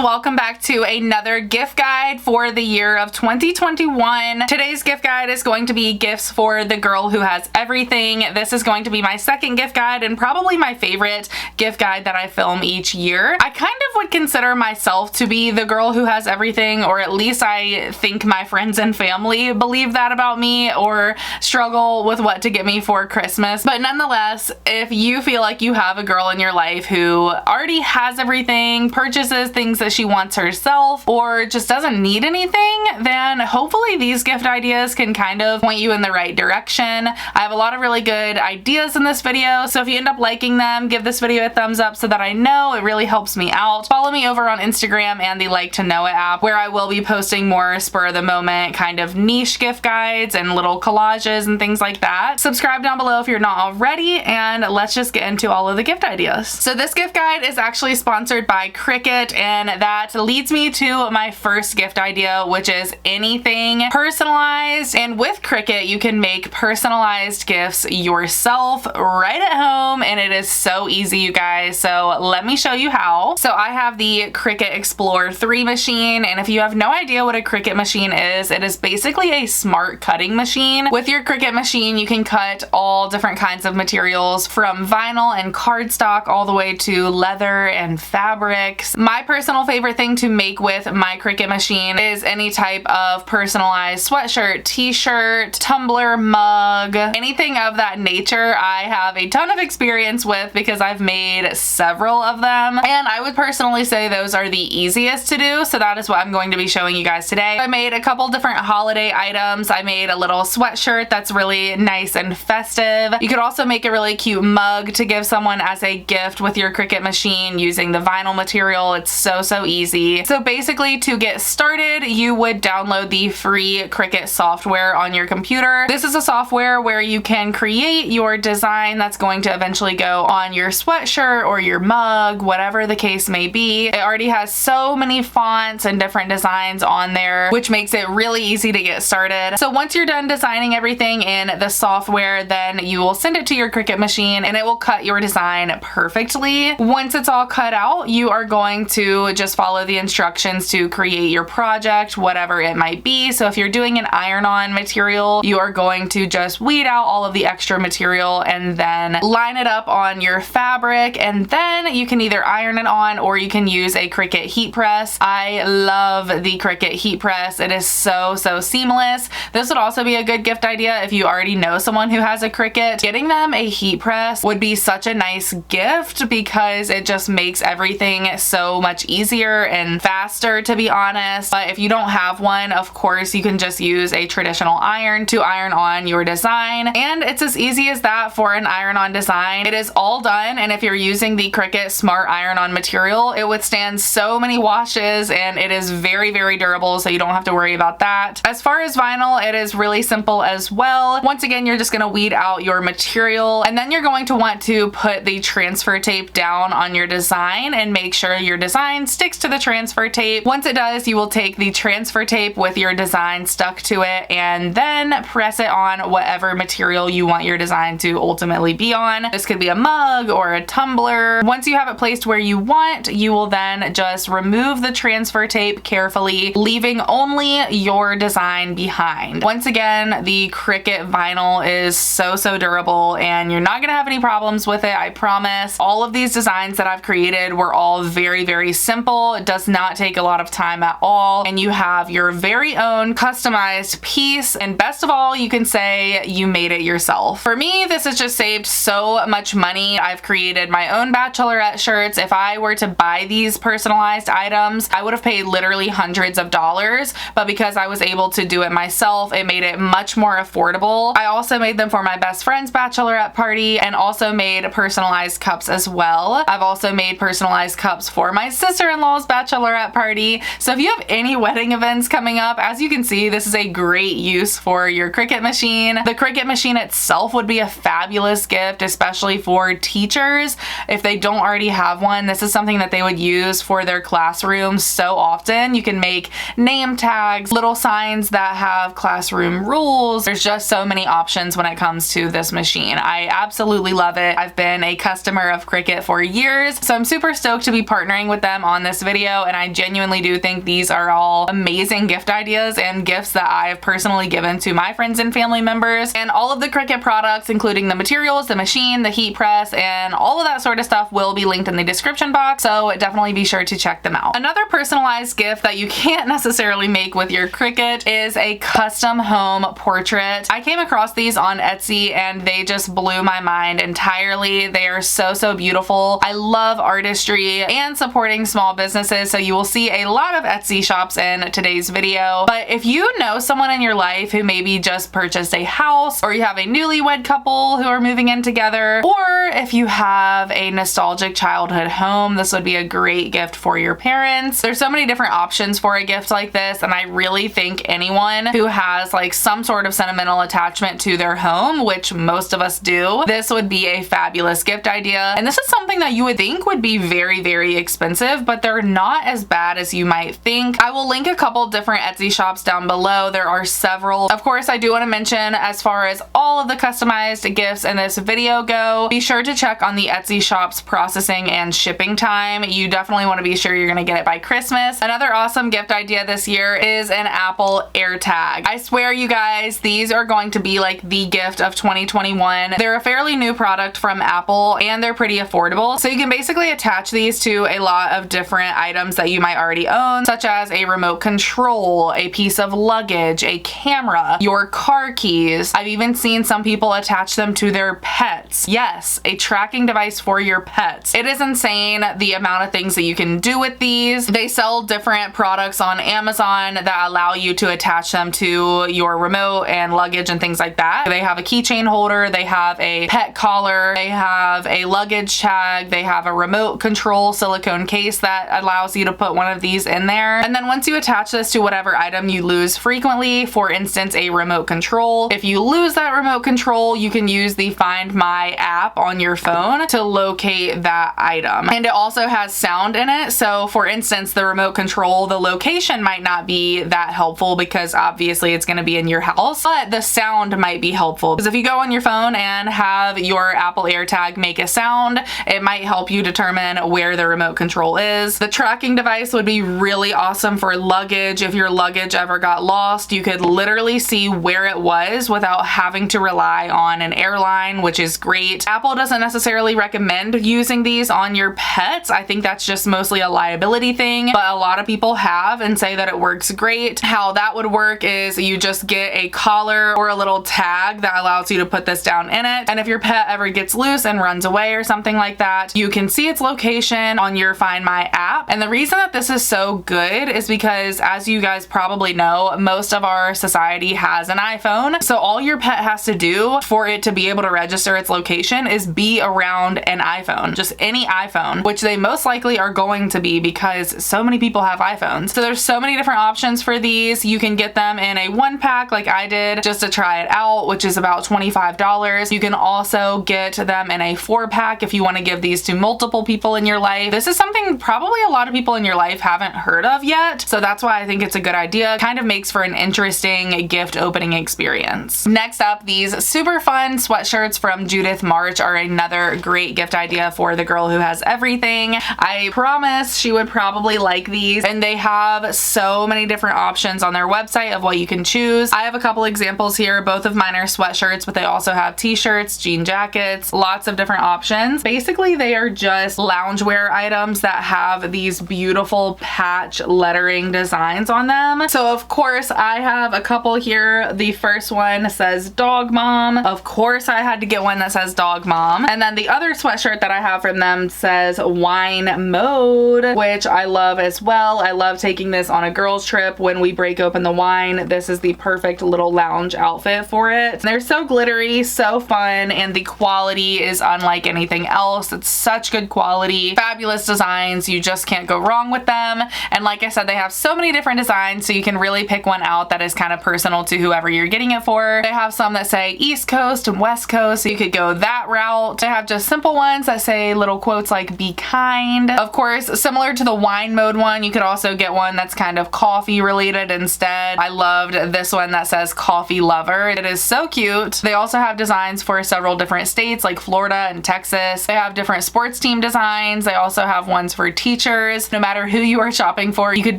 welcome back to another gift guide for the year of 2021. Today's gift guide is going to be gifts for the girl who has everything. This is going to be my second gift guide and probably my favorite gift guide that I film each year. I kind of would consider myself to be the girl who has everything, or at least I think my friends and family believe that about me or struggle with what to get me for Christmas. But nonetheless, if you feel like you have a girl in your life who already has everything, purchases things that she wants herself, or just doesn't need anything, then hopefully these gift ideas can kind of point you in the right direction. I have a lot of really good ideas in this video, so if you end up liking them, give this video a thumbs up so that I know. It really helps me out. Follow me over on Instagram and the Like to Know It app, where I will be posting more spur of the moment kind of niche gift guides and little collages and things like that. Subscribe down below if you're not already, and let's just get into all of the gift ideas. So this gift guide is actually sponsored by Cricut, and that leads me to my first gift idea, which is anything personalized. And with Cricut, you can make personalized gifts yourself right at home, and it is so easy, you guys. So let me show you how. So I have the Cricut Explore 3 machine, and if you have no idea what a Cricut machine is, it is basically a smart cutting machine. With your Cricut machine, you can cut all different kinds of materials, from vinyl and cardstock all the way to leather and fabrics. My personal favorite thing to make with my Cricut machine is any type of personalized sweatshirt, t-shirt, tumbler, mug, anything of that nature. I have a ton of experience with because I've made several of them, and I would personally say those are the easiest to do, so that is what I'm going to be showing you guys today. I made a couple different holiday items. I made a little sweatshirt that's really nice and festive. You could also make a really cute mug to give someone as a gift with your Cricut machine using the vinyl material. It's so easy. So basically, to get started, you would download the free Cricut software on your computer. This is a software where you can create your design that's going to eventually go on your sweatshirt or your mug, whatever the case may be. It already has so many fonts and different designs on there, which makes it really easy to get started. So once you're done designing everything in the software, then you will send it to your Cricut machine and it will cut your design perfectly. Once it's all cut out, you are going to just follow the instructions to create your project, whatever it might be. So if you're doing an iron-on material, you are going to just weed out all of the extra material and then line it up on your fabric, and then you can either iron it on or you can use a Cricut heat press. I love the Cricut heat press. It is so seamless. This would also be a good gift idea if you already know someone who has a Cricut. Getting them a heat press would be such a nice gift because it just makes everything so much easier and faster, to be honest. But if you don't have one, of course, you can just use a traditional iron to iron on your design, and it's as easy as that for an iron-on design. It is all done, and if you're using the Cricut Smart Iron-On material, it withstands so many washes, and it is very durable, so you don't have to worry about that. As far as vinyl, it is really simple as well. Once again, you're just going to weed out your material, and then you're going to want to put the transfer tape down on your design and make sure your design sticks to the transfer tape. Once it does, you will take the transfer tape with your design stuck to it and then press it on whatever material you want your design to ultimately be on. This could be a mug or a tumbler. Once you have it placed where you want, you will then just remove the transfer tape carefully, leaving only your design behind. Once again, the Cricut vinyl is so durable, and you're not gonna have any problems with it, I promise. All of these designs that I've created were all very simple. It does not take a lot of time at all, and you have your very own customized piece, and best of all, you can say you made it yourself. For me, this has just saved so much money. I've created my own bachelorette shirts. If I were to buy these personalized items, I would have paid literally hundreds of dollars, but because I was able to do it myself, it made it much more affordable. I also made them for my best friend's bachelorette party, and also made personalized cups as well. I've also made personalized cups for my sister-in-law's bachelorette party. So if you have any wedding events coming up, as you can see, this is a great use for your Cricut machine. The Cricut machine itself would be a fabulous gift, especially for teachers. if they don't already have one, this is something that they would use for their classrooms so often. You can make name tags, little signs that have classroom rules. There's just so many options when it comes to this machine. I absolutely love it. I've been a customer of Cricut for years, so I'm super stoked to be partnering with them on this video, and I genuinely do think these are all amazing gift ideas and gifts that I have personally given to my friends and family members. And all of the Cricut products, including the materials, the machine, the heat press, and all of that sort of stuff will be linked in the description box, so definitely be sure to check them out. Another personalized gift that you can't necessarily make with your Cricut is a custom home portrait. I came across these on Etsy and they just blew my mind entirely. They are so beautiful. I love artistry and supporting small businesses, so you will see a lot of Etsy shops in today's video. But if you know someone in your life who maybe just purchased a house, or you have a newlywed couple who are moving in together, or if you have a nostalgic childhood home, this would be a great gift for your parents. There's so many different options for a gift like this, and I really think anyone who has like some sort of sentimental attachment to their home, which most of us do, this would be a fabulous gift idea. And this is something that you would think would be very expensive, but they're not as bad as you might think. I will link a couple different Etsy shops down below. There are several. Of course, I do want to mention, as far as all of the customized gifts in this video go, be sure to check on the Etsy shop's processing and shipping time. You definitely want to be sure you're going to get it by Christmas. Another awesome gift idea this year is an Apple AirTag. I swear, you guys, these are going to be like the gift of 2021. They're a fairly new product from Apple and they're pretty affordable. So you can basically attach these to a lot of different items that you might already own, such as a remote control, a piece of luggage, a camera, your car keys. I've even seen some people attach them to their pets. Yes, a tracking device for your pets. It is insane the amount of things that you can do with these. They sell different products on Amazon that allow you to attach them to your remote and luggage and things like that. They have a keychain holder, they have a pet collar, they have a luggage tag, they have a remote control silicone case that allows you to put one of these in there. And then once you attach this to whatever item you lose frequently, for instance, a remote control, if you lose that remote control, you can use the Find My app on your phone to locate that item. And it also has sound in it. So for instance, the remote control, the location might not be that helpful because obviously it's going to be in your house, but the sound might be helpful. Because if you go on your phone and have your Apple AirTag make a sound, it might help you determine where the remote control is. The tracking device would be really awesome for luggage. If your luggage ever got lost, you could literally see where it was without having to rely on an airline, which is great. Apple doesn't necessarily recommend using these on your pets. I think that's just mostly a liability thing, but a lot of people have and say that it works great. How that would work is you just get a collar or a little tag that allows you to put this down in it, and if your pet ever gets loose and runs away or something like that, you can see its location on your Find My app. And the reason that this is so good is because, as you guys probably know, most of our society has an iPhone, so all your pet has to do for it to be able to register its location is be around an iPhone, just any iPhone, which they most likely are going to be because so many people have iPhones. So there's so many different options for these. You can get them in a 1-pack like I did just to try it out, which is about $25. You can also get them in a 4-pack if you want to give these to multiple people in your life. This is something probably a lot of people in your life haven't heard of yet, so that's why I think it's a good idea. Kind of makes for an interesting gift opening experience. Next up, these super fun sweatshirts from Judith March are another great gift idea for the girl who has everything. I promise she would probably like these, and they have so many different options on their website of what you can choose. I have a couple examples here. Both of mine are sweatshirts, but they also have t-shirts, jean jackets, lots of different options. Basically, they are just loungewear items that have these beautiful patch lettering designs on them. So of course I have a couple here. The first one says Dog Mom. Of course I had to get one that says Dog Mom. And then the other sweatshirt that I have from them says Wine Mode, which I love as well. I love taking this on a girls trip when we break open the wine. This is the perfect little lounge outfit for it. They're so glittery, so fun, and the quality is unlike anything else. It's such good quality, fabulous designs. You just can't go wrong with them. And like I said, they have so many different designs, so you can really pick one out that is kind of personal to whoever you're getting it for. They have some that say East Coast and West Coast, so you could go that route. They have just simple simple ones that say little quotes like "be kind." Of course, similar to the wine mode one, you could also get one that's kind of coffee related instead. I loved this one that says "coffee lover." It is so cute. They also have designs for several different states like Florida and Texas. They have different sports team designs. They also have ones for teachers. No matter who you are shopping for, you could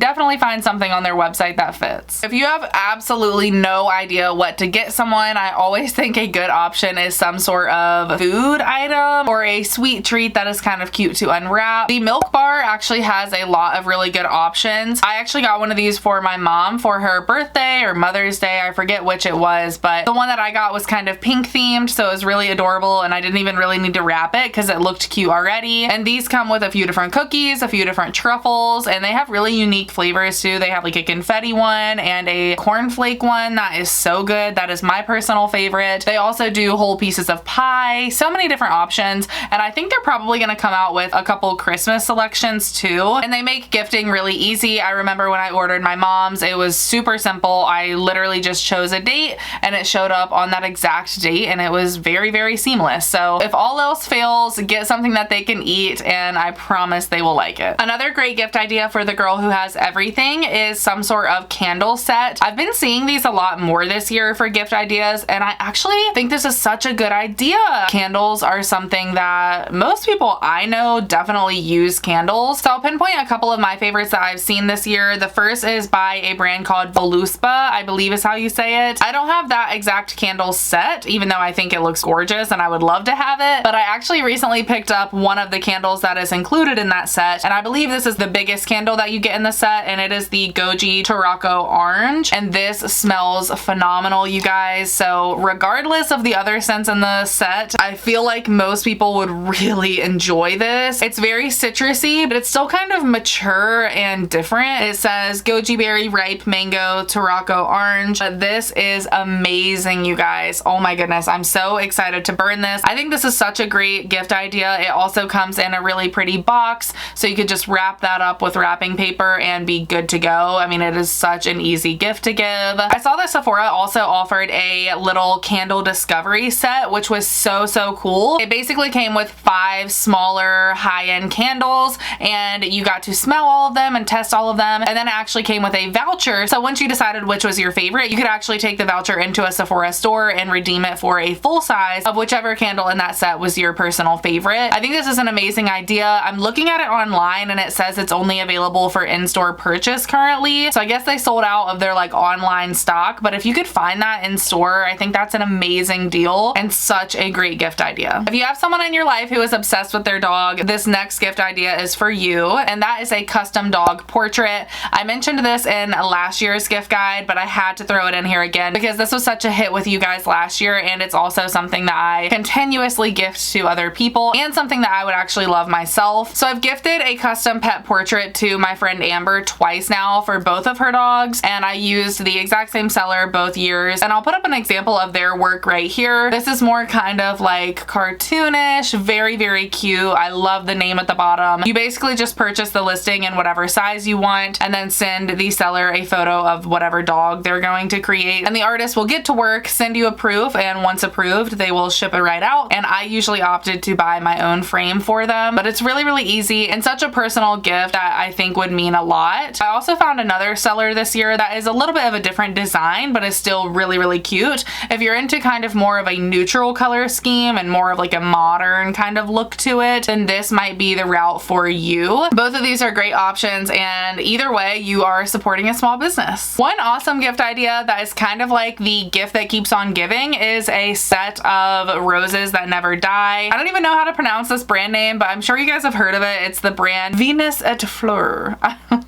definitely find something on their website that fits. If you have absolutely no idea what to get someone, I always think a good option is some sort of food item or a sweet treat that is kind of cute to unwrap. The Milk Bar actually has a lot of really good options. I actually got one of these for my mom for her birthday or Mother's Day. I forget which it was, but the one that I got was kind of pink themed, so it was really adorable, and I didn't even really need to wrap it because it looked cute already. And these come with a few different cookies, a few different truffles, and they have really unique flavors too. They have like a confetti one and a cornflake one that is so good. That is my personal favorite. They also do whole pieces of pie, so many different options, and I think they're probably going to come out with a couple Christmas selections too. And they make gifting really easy. I remember when I ordered my mom's, it was super simple. I literally just chose a date and it showed up on that exact date, and it was very, very seamless. So if all else fails, get something that they can eat, and I promise they will like it. Another great gift idea for the girl who has everything is some sort of candle set. I've been seeing these a lot more this year for gift ideas, and I actually think this is such a good idea. Candles are something that most people I know definitely use candles. So I'll pinpoint a couple of my favorites that I've seen this year. The first is by a brand called Voluspa, I believe is how you say it. I don't have that exact candle set, even though I think it looks gorgeous and I would love to have it, but I actually recently picked up one of the candles that is included in that set, and I believe this is the biggest candle that you get in the set, and it is the Goji Tarocco Orange, and this smells phenomenal, you guys. So regardless of the other scents in the set, I feel like most people would really enjoy this. It's very citrusy, but it's still kind of mature and different. It says Goji Berry, Ripe Mango, Tarocco Orange. This is amazing, you guys. Oh my goodness, I'm so excited to burn this. I think this is such a great gift idea. It also comes in a really pretty box, so you could just wrap that up with wrapping paper and be good to go. I mean, it is such an easy gift to give. I saw that Sephora also offered a little candle discovery set, which was so cool. It basically came with 5 smaller high-end candles, and you got to smell all of them and test all of them, and then it actually came with a voucher. So once you decided which was your favorite, you could actually take the voucher into a Sephora store and redeem it for a full size of whichever candle in that set was your personal favorite. I think this is an amazing idea. I'm looking at it online and it says it's only available for in-store purchase currently, so I guess they sold out of their like online stock, but if you could find that in store, I think that's an amazing deal and such a great gift idea. If you have someone in your life who is obsessed with their dog, this next gift idea is for you, and that is a custom dog portrait. I mentioned this in last year's gift guide, but I had to throw it in here again because this was such a hit with you guys last year, and it's also something that I continuously gift to other people and something that I would actually love myself. So I've gifted a custom pet portrait to my friend Amber twice now for both of her dogs, and I used the exact same seller both years, and I'll put up an example of their work right here. This is more kind of like cartoonish, very cute. I love the name at the bottom. You basically just purchase the listing in whatever size you want and then send the seller a photo of whatever dog they're going to create, and the artist will get to work, send you a proof, and once approved they will ship it right out. And I usually opted to buy my own frame for them, but it's really easy and such a personal gift that I think would mean a lot. I also found another seller this year that is a little bit of a different design but is still really cute. If you're into kind of more of a neutral color scheme and more of like a modern kind of look to it, then this might be the route for you. Both of these are great options, and either way you are supporting a small business. One awesome gift idea that is kind of like the gift that keeps on giving is a set of roses that never die. I don't even know how to pronounce this brand name, but I'm sure you guys have heard of it. It's the brand Venus et Fleur.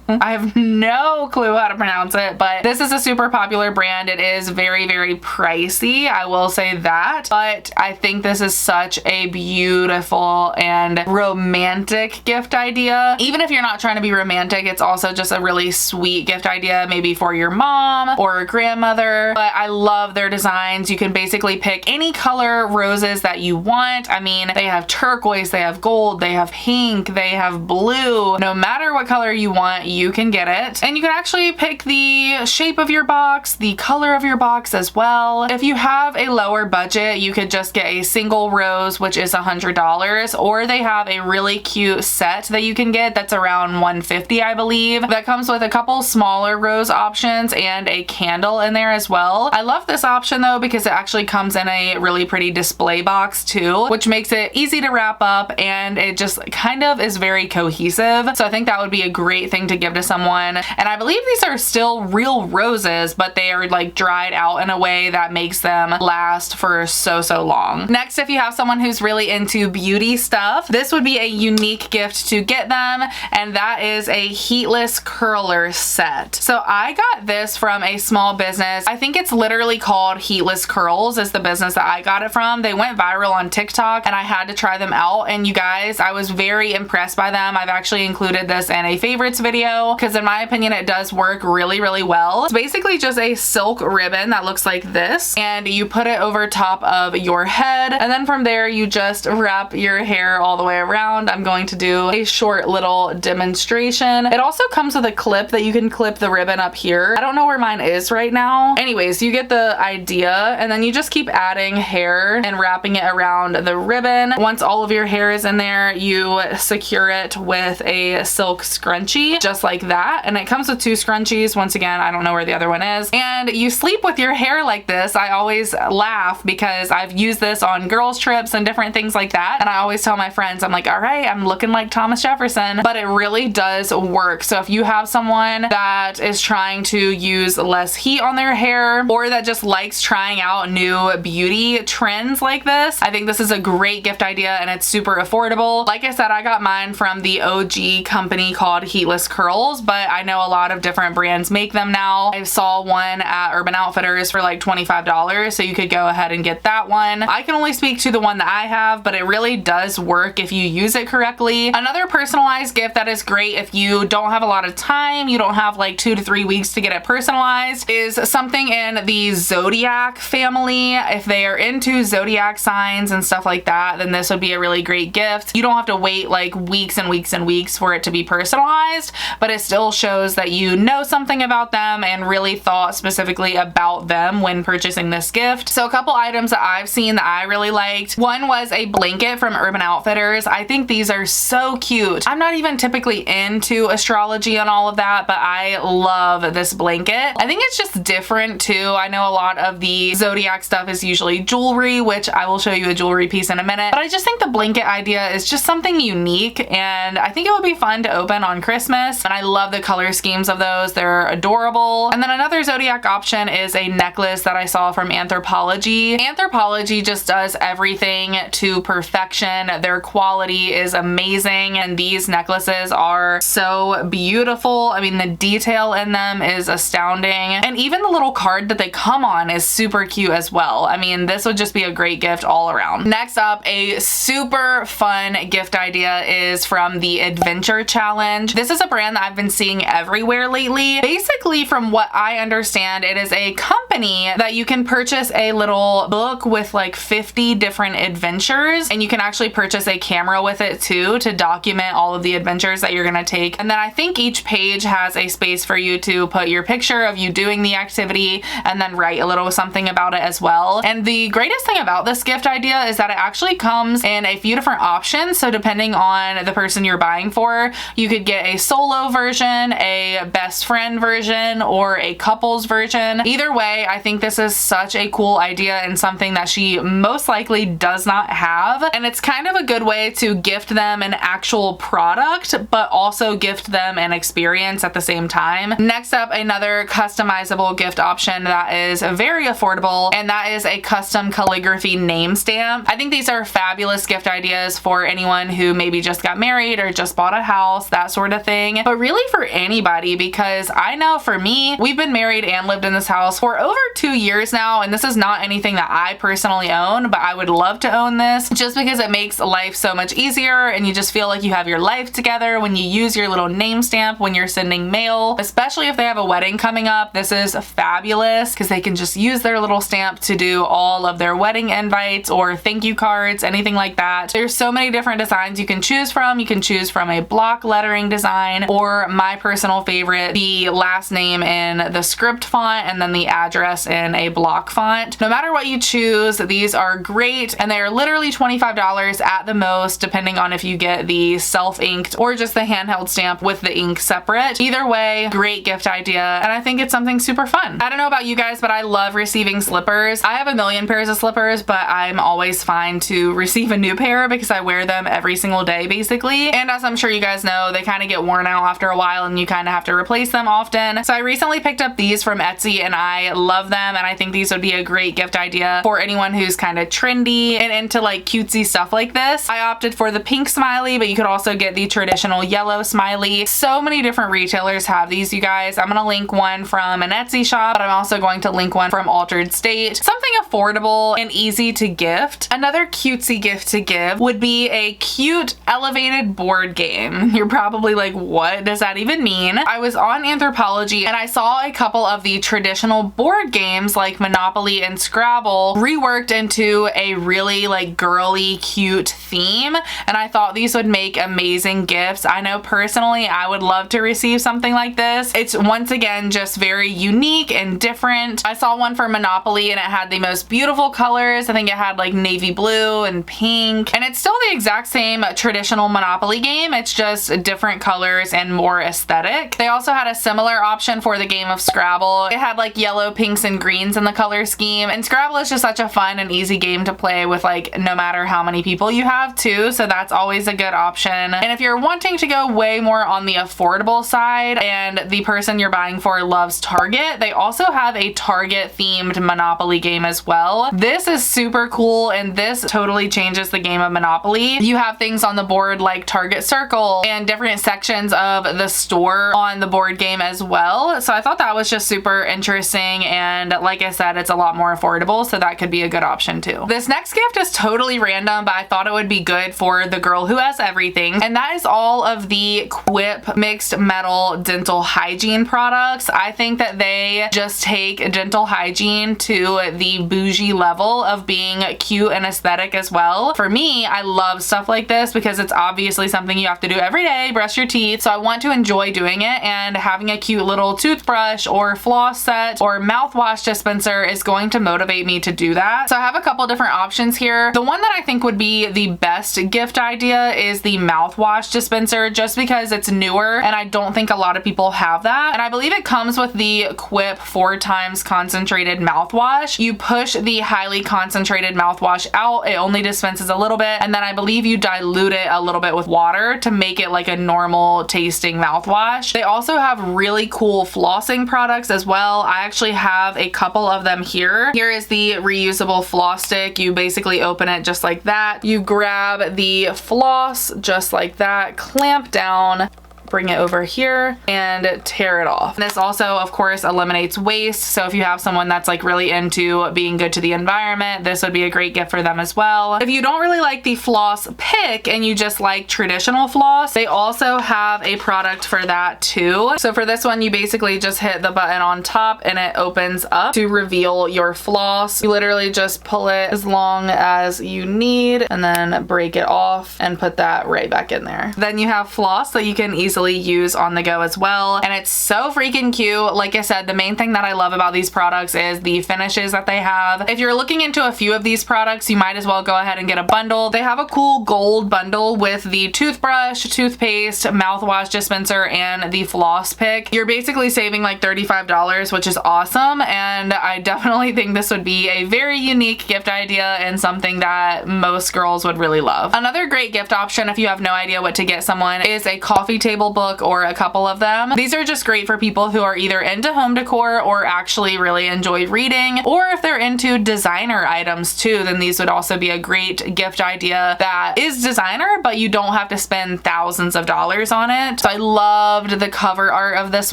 I have no clue how to pronounce it, but this is a super popular brand. It is very pricey, I will say that, but I think this is such a beautiful and romantic gift idea. Even if you're not trying to be romantic, it's also just a really sweet gift idea, maybe for your mom or grandmother. But I love their designs. You can basically pick any color roses that you want. I mean, they have turquoise, they have gold, they have pink, they have blue. No matter what color you want, you can get it. And you can actually pick the shape of your box, the color of your box as well. If you have a lower budget, you could just get a single rose, which is $100, or they have a really cute set that you can get that's around $150, I believe. That comes with a couple smaller rose options and a candle in there as well. I love this option though because it actually comes in a really pretty display box too, which makes it easy to wrap up and it just kind of is very cohesive. So I think that would be a great thing to give to someone. And I believe these are still real roses, but they are like dried out in a way that makes them last for so long. Next, if you have someone who's really into beauty stuff, this would be a unique gift to get them, and that is a Heatless Curler set. So I got this from a small business. I think it's literally called Heatless Curls is the business that I got it from. They went viral on TikTok and I had to try them out, and you guys, I was very impressed by them. I've actually included this in a favorites video because in my opinion it does work really well. It's basically just a silk ribbon that looks like this, and you put it over top of your head, and then from there you just wrap your hair all the way around. I'm going to do a short little demonstration. It also comes with a clip that you can clip the ribbon up here. I don't know where mine is right now. Anyways, you get the idea, and then you just keep adding hair and wrapping it around the ribbon. Once all of your hair is in there, you secure it with a silk scrunchie just like that, and it comes with two scrunchies. Once again, I don't know where the other one is, and you sleep with your hair like this. I always laugh because I've used this on girls trips and different things like that, and I always tell my friends, I'm like, all right, I'm looking like Thomas Jefferson, but it really does work. So if you have someone that is trying to use less heat on their hair, or that just likes trying out new beauty trends like this, I think this is a great gift idea, and it's super affordable. Like I said, I got mine from the OG company called Heatless Curls, but I know a lot of different brands make them now. I saw one at Urban Outfitters for like $25, so you could go ahead and get that one. I can only speak to the one that I have, but it really does work if you use it correctly. Another personalized gift that is great if you don't have a lot of time, you don't have like 2 to 3 weeks to get it personalized, is something in the Zodiac family. If they are into zodiac signs and stuff like that, then this would be a really great gift. You don't have to wait like weeks and weeks for it to be personalized, but it still shows that you know something about them and really thought specifically about them when purchasing this gift. So a couple items that I've seen that I really liked. One was a blanket from Urban Outfitters. I think these are so cute. I'm not even typically into astrology and all of that, but I love this blanket. I think it's just different too. I know a lot of the zodiac stuff is usually jewelry, which I will show you a jewelry piece in a minute, but I just think the blanket idea is just something unique, and I think it would be fun to open on Christmas, and I love the color schemes of those. They're adorable. And then another zodiac option is a necklace that I saw from Anthropologie. Anthropologie just does everything to perfection. Their quality is amazing, and these necklaces are so beautiful. I mean, the detail in them is astounding, and even the little card that they come on is super cute as well. I mean, this would just be a great gift all around. Next up, a super fun gift idea is from the Adventure Challenge. This is a brand that I've been seeing everywhere lately. Basically, from what I understand, it is a company that you can purchase a little book with like 50 different adventures, and you can actually purchase a camera with it too to document all of the adventures that you're gonna take. And then I think each page has a space for you to put your picture of you doing the activity and then write a little something about it as well. And the greatest thing about this gift idea is that it actually comes in a few different options. So depending on the person you're buying for, you could get a solo version, a best friend version, or a couples version. Either way, I think this is such a cool idea and something that she most likely does not have. And it's kind of a good way to gift them an actual product, but also gift them an experience at the same time. Next up, another customizable gift option that is very affordable, and that is a custom calligraphy name stamp. I think these are fabulous gift ideas for anyone who maybe just got married or just bought a house, that sort of thing, but really for anybody, because I know for me, we've been married and lived in this house for over 2 years now, and this is not anything that I personally own, but I would love to own this just because it makes life so much easier, and you just feel like you have your life together when you use your little name stamp when you're sending mail, especially if they have a wedding coming up. This is fabulous because they can just use their little stamp to do all of their wedding invites or thank you cards, anything like that. There's so many different designs you can choose from. You can choose from a block lettering design, or or my personal favorite, the last name in the script font and then the address in a block font. No matter what you choose, these are great, and they are literally $25 at the most, depending on if you get the self-inked or just the handheld stamp with the ink separate. Either way, great gift idea, and I think it's something super fun. I don't know about you guys, but I love receiving slippers. I have a million pairs of slippers, but I'm always fine to receive a new pair because I wear them every single day basically. And as I'm sure you guys know, they kind of get worn out after a while and you kind of have to replace them often. So I recently picked up these from Etsy and I love them, and I think these would be a great gift idea for anyone who's kind of trendy and into like cutesy stuff like this. I opted for the pink smiley, but you could also get the traditional yellow smiley. So many different retailers have these, you guys. I'm gonna link one from an Etsy shop, but I'm also going to link one from Altered State. Something affordable and easy to gift. Another cutesy gift to give would be a cute elevated board game. You're probably like, what does that even mean? I was on Anthropology and I saw a couple of the traditional board games like Monopoly and Scrabble reworked into a really like girly cute theme, and I thought these would make amazing gifts. I know personally I would love to receive something like this. It's once again just very unique and different. I saw one for Monopoly and it had the most beautiful colors. I think it had like navy blue and pink, and it's still the exact same traditional Monopoly game. It's just different colors and more aesthetic. They also had a similar option for the game of Scrabble. It had like yellow, pinks, and greens in the color scheme, and Scrabble is just such a fun and easy game to play with like no matter how many people you have too, so that's always a good option. And if you're wanting to go way more on the affordable side and the person you're buying for loves Target, they also have a Target themed Monopoly game as well. This is super cool, and this totally changes the game of Monopoly. You have things on the board like Target Circle and different sections of the store on the board game as well. So I thought that was just super interesting, and like I said, it's a lot more affordable, so that could be a good option too. This next gift is totally random, but I thought it would be good for the girl who has everything, and that is all of the Quip mixed metal dental hygiene products. I think that they just take dental hygiene to the bougie level of being cute and aesthetic as well. For me, I love stuff like this because it's obviously something you have to do every day, brush your teeth, so I want to enjoy doing it, and having a cute little toothbrush or floss set or mouthwash dispenser is going to motivate me to do that. So I have a couple different options here. The one that I think would be the best gift idea is the mouthwash dispenser, just because it's newer and I don't think a lot of people have that. And I believe it comes with the Quip 4 times concentrated mouthwash. You push the highly concentrated mouthwash out, it only dispenses a little bit, and then I believe you dilute it a little bit with water to make it like a normal tasting mouthwash. They also have really cool flossing products as well. I actually have a couple of them here. Here is the reusable floss stick. You basically open it just like that. You grab the floss just like that, clamp down, bring it over here and tear it off. This also, of course, eliminates waste. So if you have someone that's like really into being good to the environment, this would be a great gift for them as well. If you don't really like the floss pick and you just like traditional floss, they also have a product for that too. So for this one, you basically just hit the button on top and it opens up to reveal your floss. You literally just pull it as long as you need and then break it off and put that right back in there. Then you have floss that you can easily use on the go as well, and it's so freaking cute. Like I said, the main thing that I love about these products is the finishes that they have. If you're looking into a few of these products, you might as well go ahead and get a bundle. They have a cool gold bundle with the toothbrush, toothpaste, mouthwash dispenser, and the floss pick. You're basically saving like $35, which is awesome, and I definitely think this would be a very unique gift idea and something that most girls would really love. Another great gift option if you have no idea what to get someone is a coffee table book or a couple of them. These are just great for people who are either into home decor or actually really enjoy reading, or if they're into designer items too, then these would also be a great gift idea that is designer, but you don't have to spend thousands of dollars on it. So I loved the cover art of this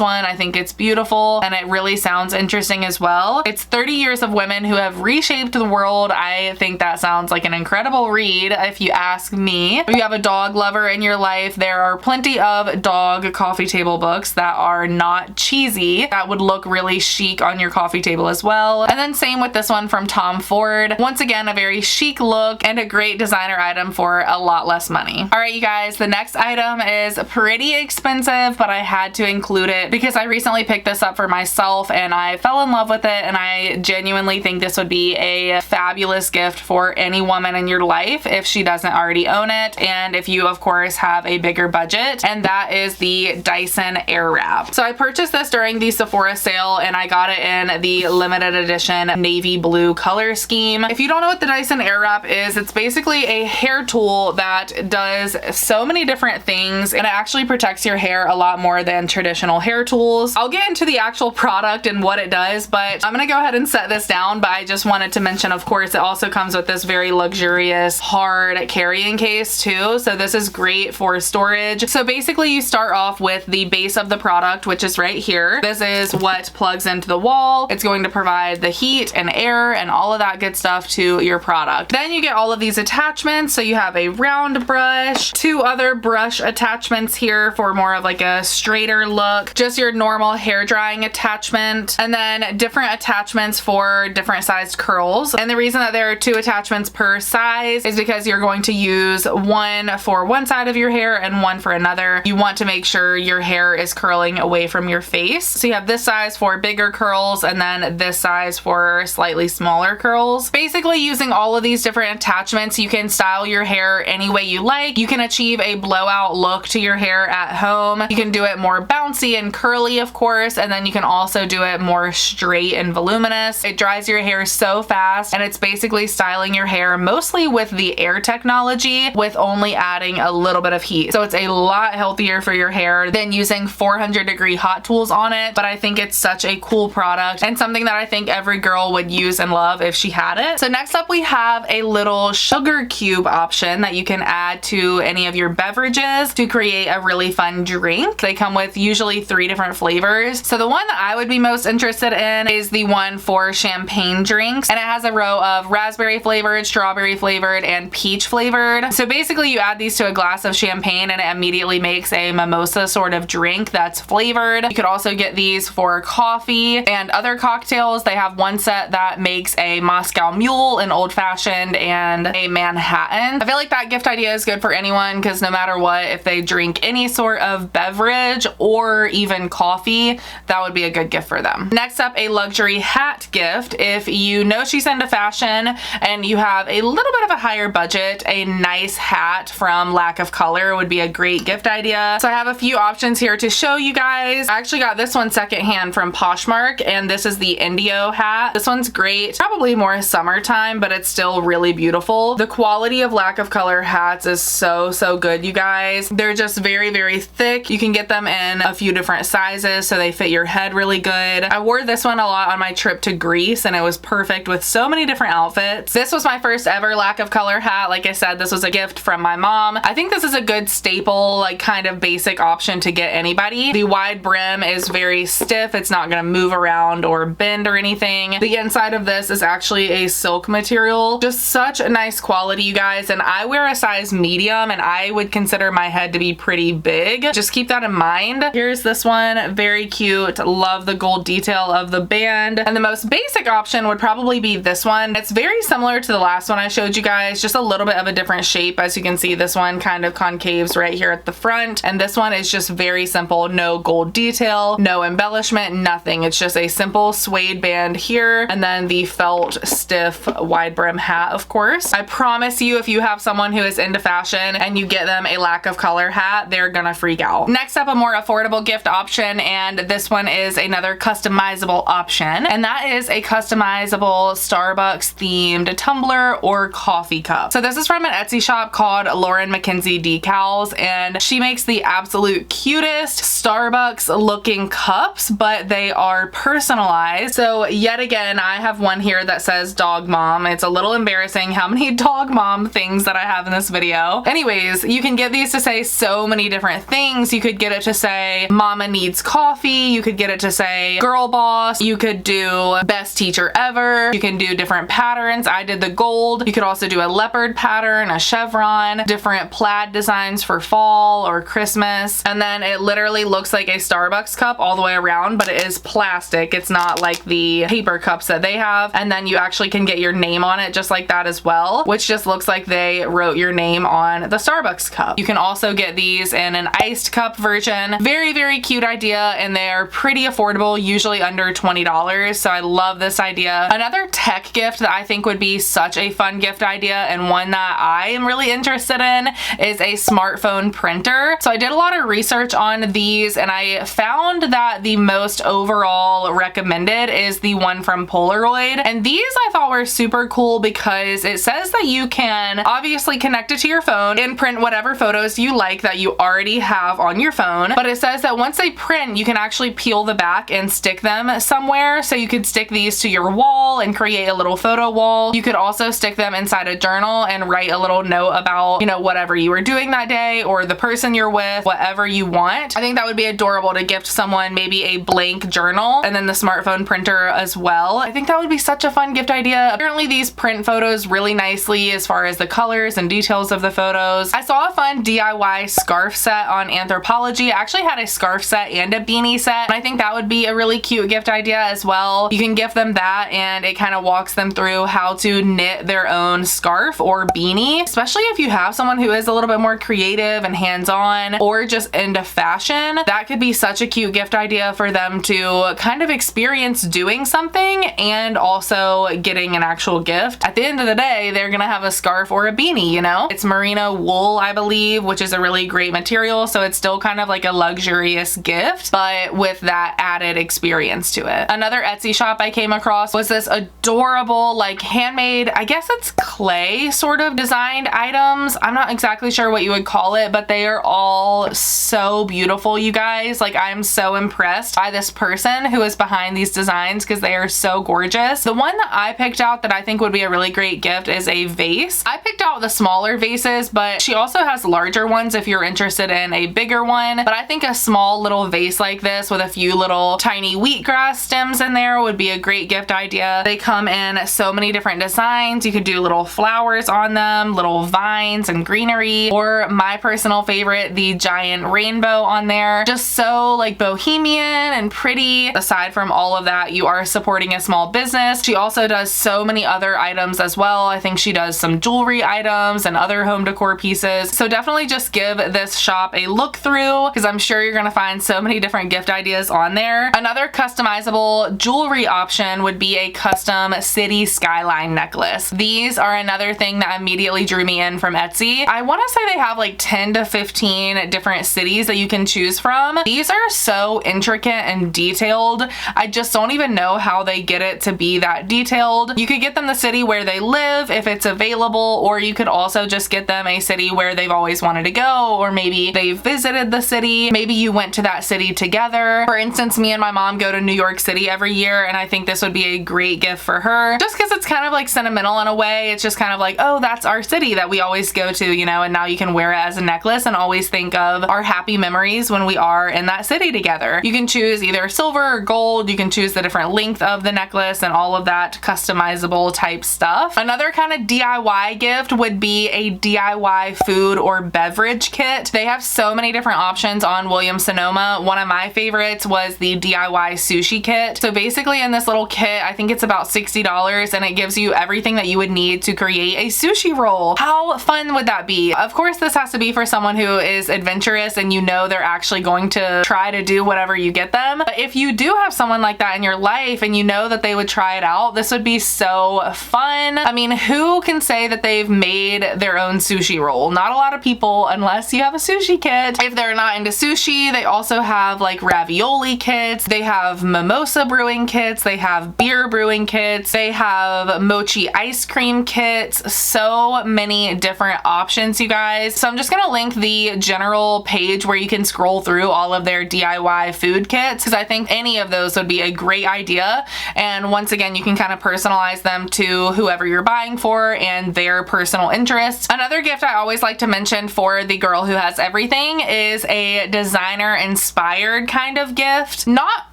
one. I think it's beautiful and it really sounds interesting as well. It's 30 years of women who have reshaped the world. I think that sounds like an incredible read if you ask me. If you have a dog lover in your life, there are plenty of dog coffee table books that are not cheesy, that would look really chic on your coffee table as well. And then same with this one from Tom Ford. Once again, a very chic look and a great designer item for a lot less money. All right, you guys, the next item is pretty expensive, but I had to include it because I recently picked this up for myself and I fell in love with it, and I genuinely think this would be a fabulous gift for any woman in your life if she doesn't already own it, and if you of course have a bigger budget, and that is the Dyson Airwrap. So I purchased this during the Sephora sale and I got it in the limited edition navy blue color scheme. If you don't know what the Dyson Airwrap is, it's basically a hair tool that does so many different things, and it actually protects your hair a lot more than traditional hair tools. I'll get into the actual product and what it does, but I'm gonna go ahead and set this down, but I just wanted to mention, of course, it also comes with this very luxurious hard carrying case too, so this is great for storage. So basically you start off with the base of the product, which is right here. This is what plugs into the wall. It's going to provide the heat and air and all of that good stuff to your product. Then you get all of these attachments. So you have a round brush, two other brush attachments here for more of like a straighter look, just your normal hair drying attachment, and then different attachments for different sized curls. And the reason that there are two attachments per size is because you're going to use one for one side of your hair and one for another. You want to make sure your hair is curling away from your face. So you have this size for bigger curls and then this size for slightly smaller curls. Basically, using all of these different attachments, you can style your hair any way you like. You can achieve a blowout look to your hair at home. You can do it more bouncy and curly, of course, and then you can also do it more straight and voluminous. It dries your hair so fast, and it's basically styling your hair mostly with the air technology with only adding a little bit of heat. So it's a lot healthier for your hair than using 400-degree hot tools on it, but I think it's such a cool product and something that I think every girl would use and love if she had it. So next up we have a little sugar cube option that you can add to any of your beverages to create a really fun drink. They come with usually 3 different flavors. So the one that I would be most interested in is the one for champagne drinks, and it has a row of raspberry flavored, strawberry flavored, and peach flavored. So basically you add these to a glass of champagne and it immediately makes a mimosa sort of drink that's flavored. You could also get these for coffee and other cocktails. They have one set that makes a Moscow Mule, an old fashioned, and a Manhattan. I feel like that gift idea is good for anyone because no matter what, if they drink any sort of beverage or even coffee, that would be a good gift for them. Next up, a luxury hat gift. If you know she's into fashion and you have a little bit of a higher budget, a nice hat from Lack of Color would be a great gift idea. So I have a few options here to show you guys. I actually got this one secondhand from Poshmark, and this is the Indio hat. This one's great, probably more summertime, but it's still really beautiful. The quality of Lack of Color hats is so good, you guys. They're just very thick. You can get them in a few different sizes so they fit your head really good. I wore this one a lot on my trip to Greece and it was perfect with so many different outfits. This was my first ever Lack of Color hat. Like I said, this was a gift from my mom. I think this is a good staple, like kind of basic option to get anybody. The wide brim is very stiff. It's not gonna move around or bend or anything. The inside of this is actually a silk material. Just such a nice quality, you guys. And I wear a size medium and I would consider my head to be pretty big. Just keep that in mind. Here's this one, very cute. Love the gold detail of the band. And the most basic option would probably be this one. It's very similar to the last one I showed you guys, just a little bit of a different shape. As you can see, this one kind of concaves right here at the front. And this one is just very simple. No gold detail, no embellishment, nothing. It's just a simple suede band here. And then the felt stiff wide brim hat, of course. I promise you, if you have someone who is into fashion and you get them a Lack of Color hat, they're gonna freak out. Next up, a more affordable gift option, and this one is another customizable option, and that is a customizable Starbucks themed tumbler or coffee cup. So this is from an Etsy shop called Lauren McKenzie Decals, and she makes the absolute cutest Starbucks looking cups, but they are personalized. So yet again, I have one here that says dog mom. It's a little embarrassing how many dog mom things that I have in this video. Anyways, you can get these to say so many different things. You could get it to say mama needs coffee. You could get it to say girl boss. You could do best teacher ever. You can do different patterns. I did the gold. You could also do a leopard pattern, a chevron, different plaid designs for fall or Christmas Christmas. And then it literally looks like a Starbucks cup all the way around, but it is plastic. It's not like the paper cups that they have. And then you actually can get your name on it just like that as well, which just looks like they wrote your name on the Starbucks cup. You can also get these in an iced cup version. Very, very cute idea, and they are pretty affordable, usually under $20. So I love this idea. Another tech gift that I think would be such a fun gift idea, and one that I am really interested in, is a smartphone printer. So I did a lot of research on these, and I found that the most overall recommended is the one from Polaroid. And these I thought were super cool because it says that you can obviously connect it to your phone and print whatever photos you like that you already have on your phone. But it says that once they print, you can actually peel the back and stick them somewhere. So you could stick these to your wall and create a little photo wall. You could also stick them inside a journal and write a little note about, you know, whatever you were doing that day or the person you're with, whatever you want. I think that would be adorable to gift someone, maybe a blank journal and then the smartphone printer as well. I think that would be such a fun gift idea. Apparently these print photos really nicely as far as the colors and details of the photos. I saw a fun DIY scarf set on Anthropology. I actually had a scarf set and a beanie set, and I think that would be a really cute gift idea as well. You can gift them that, and it kind of walks them through how to knit their own scarf or beanie, especially if you have someone who is a little bit more creative and hands-on or just into fashion. That could be such a cute gift idea for them to kind of experience doing something and also getting an actual gift. At the end of the day, they're gonna have a scarf or a beanie, you know? It's merino wool, I believe, which is a really great material, so it's still kind of like a luxurious gift, but with that added experience to it. Another Etsy shop I came across was this adorable, like handmade, I guess it's clay sort of designed items. I'm not exactly sure what you would call it, but they are all so beautiful, you guys. Like, I'm so impressed by this person who is behind these designs because they are so gorgeous. The one that I picked out that I think would be a really great gift is a vase. I picked out the smaller vases, but she also has larger ones if you're interested in a bigger one. But I think a small little vase like this with a few little tiny wheatgrass stems in there would be a great gift idea. They come in so many different designs. You could do little flowers on them, little vines and greenery, or my personal favorite, the giant rainbow on there. Just so like bohemian and pretty. Aside from all of that, you are supporting a small business. She also does so many other items as well. I think she does some jewelry items and other home decor pieces. So definitely just give this shop a look through because I'm sure you're gonna find so many different gift ideas on there. Another customizable jewelry option would be a custom city skyline necklace. These are another thing that immediately drew me in from Etsy. I want to say they have like 10 to 15 different cities that you can choose from. These are so intricate and detailed. I just don't even know how they get it to be that detailed. You could get them the city where they live if it's available, or you could also just get them a city where they've always wanted to go, or maybe they've visited the city. Maybe you went to that city together. For instance, me and my mom go to New York City every year, and I think this would be a great gift for her just because it's kind of like sentimental in a way. It's just kind of like, oh, that's our city that we always go to, you know, and now you can wear it as a necklace and always think of our happy memories when we are in that city together. You can choose either silver or gold. You can choose the different length of the necklace and all of that customizable type stuff. Another kind of DIY gift would be a DIY food or beverage kit. They have so many different options on Williams Sonoma. One of my favorites was the DIY sushi kit. So basically in this little kit, I think it's about $60, and it gives you everything that you would need to create a sushi roll. How fun would that be? Of course, this has to be for someone who is adventurous and you know they're actually going to try to do whatever you get them. But if you do have someone like that in your life and you know that they would try it out, this would be so fun. I mean, who can say that they've made their own sushi roll? Not a lot of people, unless you have a sushi kit. If they're not into sushi, they also have like ravioli kits. They have mimosa brewing kits. They have beer brewing kits. They have mochi ice cream kits. So many different options, you guys. So I'm just gonna link the general page where you can scroll through all of their DIY food kits because I think any of those would be a great idea. And once again, you can kind of personalize them to whoever you're buying for and their personal interests. Another gift I always like to mention for the girl who has everything is a designer inspired kind of gift. Not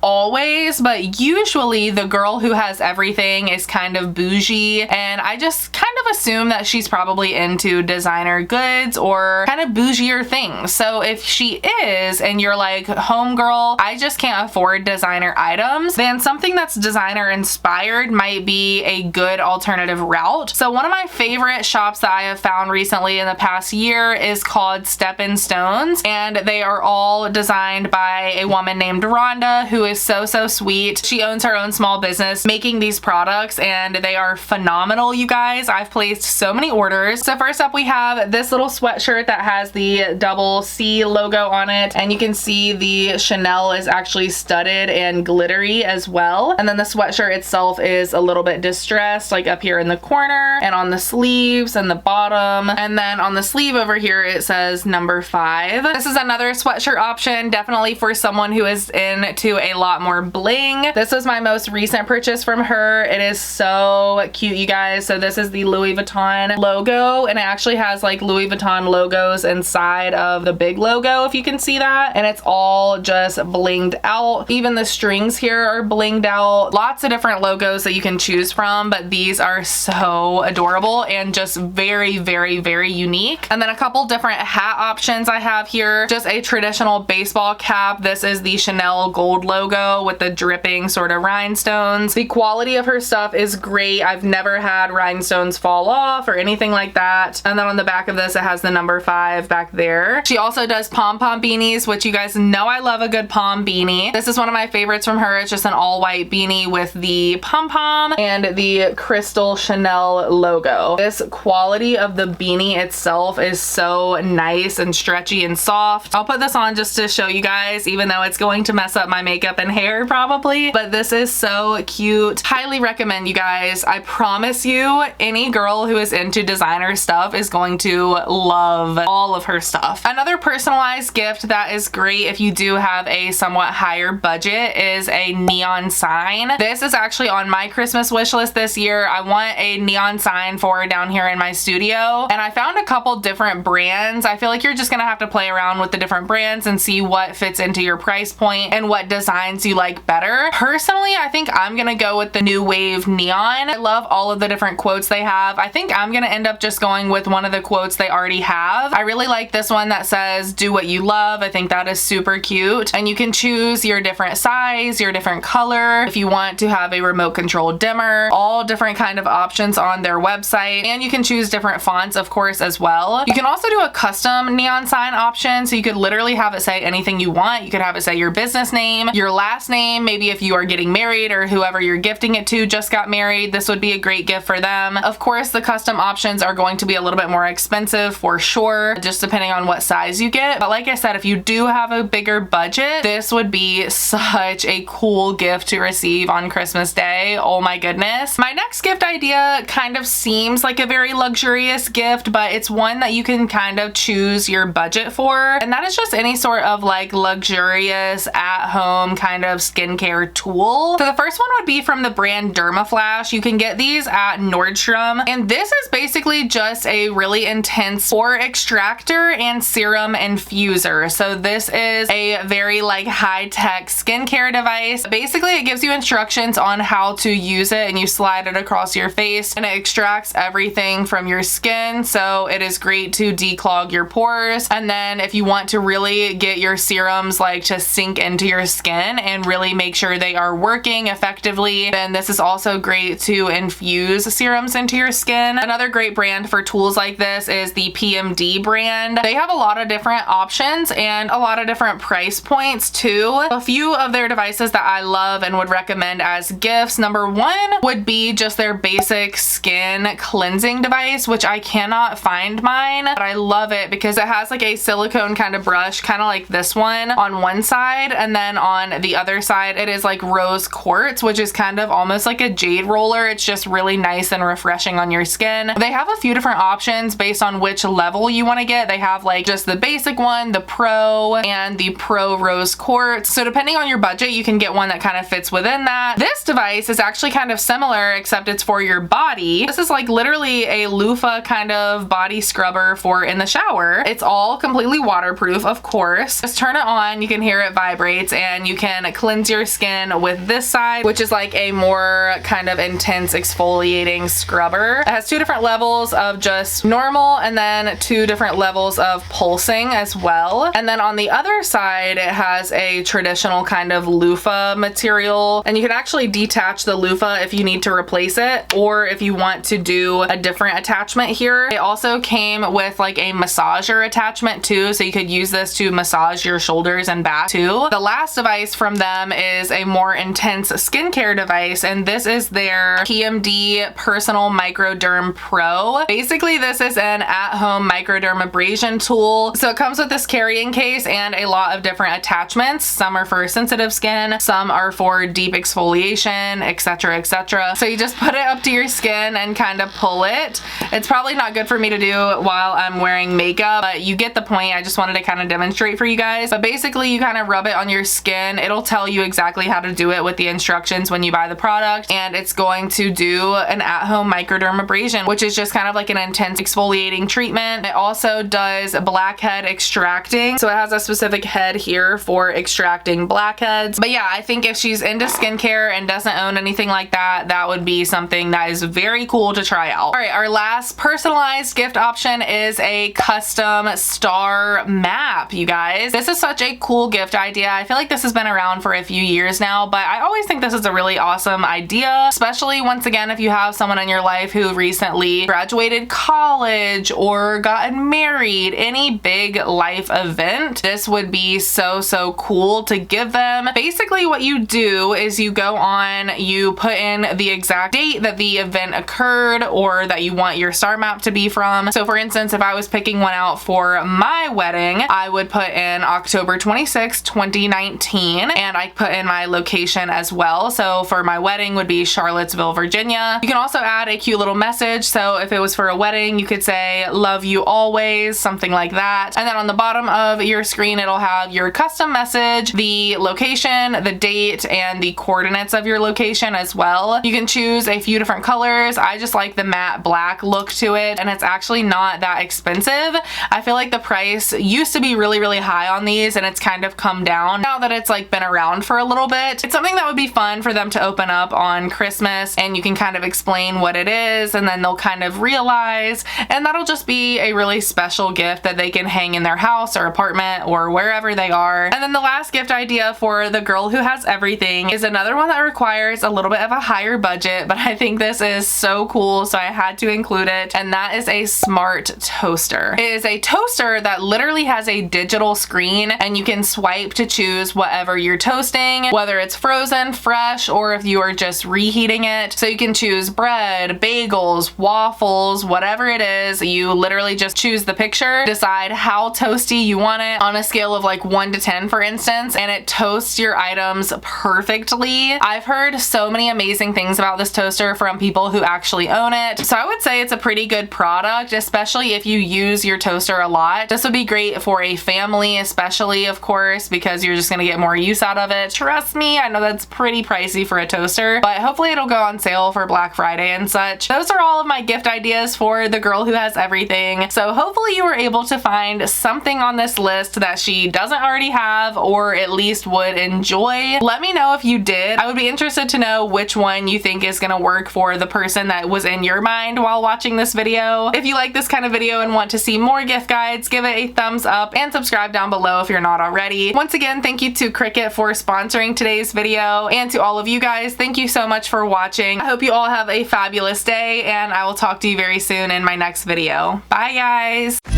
always, but usually the girl who has everything is kind of bougie, and I just kind of assume that she's probably into designer goods or kind of bougier things. So if she is, and you're like, homegirl, I just can't afford designer items, then something that's designer inspired might be a good alternative route. So one of my favorite shops that I have found recently in the past year is called Steppin' Stones, and they are all designed by a woman named Rhonda, who is so sweet. She owns her own small business making these products, and they are phenomenal, you guys. I've placed so many orders. So first up, we have this little sweatshirt that has the double C logo on it, and you can see the Chanel is actually studded and glittery as well. And then the sweatshirt itself is a little bit distressed, like up here in the corner and on the sleeves and the bottom. And then on the sleeve over here, it says number 5. This is another sweatshirt option, definitely for someone who is into a lot more bling. This was my most recent purchase from her. It is so cute, you guys. So this is the Louis Vuitton logo, and it actually has like Louis Vuitton logos inside of the big logo, if you can see that. And it's all just blinged out. Even the strings here are blinged out. Lots of different logos that you can choose from, but these are so adorable and just very unique. And then a couple different hat options I have here. Just a traditional baseball cap. This is the Chanel gold logo with the dripping sort of rhinestones. The quality of her stuff is great. I've never had rhinestones fall off or anything like that. And then on the back of this, it has the number 5 back there. She also does pom-pom beanies, which you guys know I love a good pom beanie. This is one of my favorites from her. It's just an all white beanie with the pom-pom and the crystal Chanel logo. This quality of the beanie itself is so nice and stretchy and soft. I'll put this on just to show you guys, even though it's going to mess up my makeup and hair probably, but this is so cute. Highly recommend, you guys. I promise you, any girl who is into designer stuff is going to love all of her stuff. Another personalized gift that is great if you do have a somewhat higher budget is a neon sign. This is actually on my Christmas wish list this year. I want a neon sign for down here in my studio, and I found a couple different brands. I feel like you're just gonna have to play around with the different brands and see what fits into your price point and what designs you like better. Personally, I think I'm gonna go with the New Wave Neon. I love all of the different quotes they have. I think I'm gonna end up just going with one of the quotes they already have. I really like this one that says, "Do what you love." I think that is super cute. And you can choose your different size, your different color, if you want to have a remote control dimmer, all different kind of options on their website. And you can choose different fonts, of course, as well. You can also do a custom neon sign option, so you could literally have it say anything you want. You could have it say your business name, your last name, maybe if you are getting married or whoever you're gifting it to just got married, this would be a great gift for them. Of course, the custom options are going to be a little bit more expensive for sure, just depending on what size you get. But like I said, if you do have a bigger budget, this would be such a cool gift to receive on Christmas Day. Oh my goodness. My next gift idea kind of seems like a very luxurious gift, but it's one that you can kind of choose your budget for. And that is just any sort of like luxurious at-home kind of skincare tool. So the first one would be from the brand Dermaflash. You can get these at Nordstrom. And this is basically just a really intense pore extractor and serum infuser. So this is a very like high-tech skincare device. Basically, it gives you instructions on how to use it, and you slide it across your face and it extracts everything from your skin. So it is great to declog your pores. And then if you want to really get your serums like to sink into your skin and really make sure they are working effectively, then this is also great to infuse serums into your skin. Another great brand for tools like this is the PMD brand. They have a lot of different options and a lot of different price points too. A few of their devices that I love and would recommend as gifts. Number 1 would be just their basic skin cleansing device, which I cannot find mine, but I love it because it has like a silicone kind of brush, kind of like this one on one side, and then on the other side it is like rose quartz, which is kind of almost like a jade roller. It's just really nice and refreshing on your skin. They have a few different options based on which level you want to get. They have like just the basic one, the pro, and the pro rose quartz. So depending on your budget, you can get one that kind of fits within that. This device is actually kind of similar, except it's for your body. This is like literally a loofah kind of body scrubber for in the shower. It's all completely waterproof, of course. Just turn it on, you can hear it vibrates, and you can cleanse your skin with this side, which is like a more kind of intense exfoliating scrubber. It has 2 different levels of just normal and then 2 different levels of pulse pulsing as well. And then on the other side, it has a traditional kind of loofah material, and you can actually detach the loofah if you need to replace it, or if you want to do a different attachment here. It also came with like a massager attachment too, so you could use this to massage your shoulders and back too. The last device from them is a more intense skincare device, and this is their PMD Personal Microderm Pro. Basically, this is an at-home microdermabrasion tool. So it comes with this carrying case and a lot of different attachments. Some are for sensitive skin, some are for deep exfoliation, etc, etc. So you just put it up to your skin and kind of pull it. It's probably not good for me to do while I'm wearing makeup, but you get the point. I just wanted to kind of demonstrate for you guys. But basically, you kind of rub it on your skin. It'll tell you exactly how to do it with the instructions when you buy the product, and it's going to do an at-home microdermabrasion, which is just kind of like an intense exfoliating treatment. It also does blackhead extracting, so it has a specific head here for extracting blackheads. But yeah, I think if she's into skincare and doesn't own anything like that, that would be something that is very cool to try out. All right, our last personalized gift option is a custom star map, you guys. This is such a cool gift idea. I feel like this has been around for a few years now, but I always think this is a really awesome idea, especially once again if you have someone in your life who recently graduated college or gotten married, any big life event. This would be so cool to give them. Basically, what you do is you go on, you put in the exact date that the event occurred or that you want your star map to be from. So for instance, if I was picking one out for my wedding, I would put in October 26, 2019, and I put in my location as well. So for my wedding would be Charlottesville, Virginia. You can also add a cute little message. So if it was for a wedding, you could say, "Love you always," something like that. And then on the bottom of your screen, it'll have your custom message, the location, the date, and the coordinates of your location as well. You can choose a few different colors. I just like the matte black look to it, and it's actually not that expensive. I feel like the price used to be really high on these, and it's kind of come down now that it's like been around for a little bit. It's something that would be fun for them to open up on Christmas, and you can kind of explain what it is, and then they'll kind of realize, and that'll just be a really special gift that they can hang in their house or apartment or wherever they are. And then the last gift idea for the girl who has everything is another one that requires a little bit of a higher budget, but I think this is so cool, so I had to include it, and that is a smart toaster. It is a toaster that literally has a digital screen, and you can swipe to choose whatever you're toasting, whether it's frozen, fresh, or if you are just reheating it. So you can choose bread, bagels, waffles, whatever it is. You literally just choose the picture, decide how toasty you want it on a scale of like 1 to 10, for instance, and it toasts your items perfectly. I've heard so many amazing things about this toaster from people who actually own it. So I would say it's a pretty good product, especially if you use your toaster a lot. This would be great for a family, especially, of course, because you're just gonna get more use out of it. Trust me, I know that's pretty pricey for a toaster, but hopefully it'll go on sale for Black Friday and such. Those are all of my gift ideas for the girl who has everything. So hopefully you were able to find something on this list that she doesn't already have, or at least would enjoy. Let me know if you did. I would be interested to know which one you think is gonna work for the person that was in your mind while watching this video. If you like this kind of video and want to see more gift guides, give it a thumbs up and subscribe down below if you're not already. Once again, thank you to Cricut for sponsoring today's video, and to all of you guys, thank you so much for watching. I hope you all have a fabulous day, and I will talk to you very soon in my next video. Bye guys!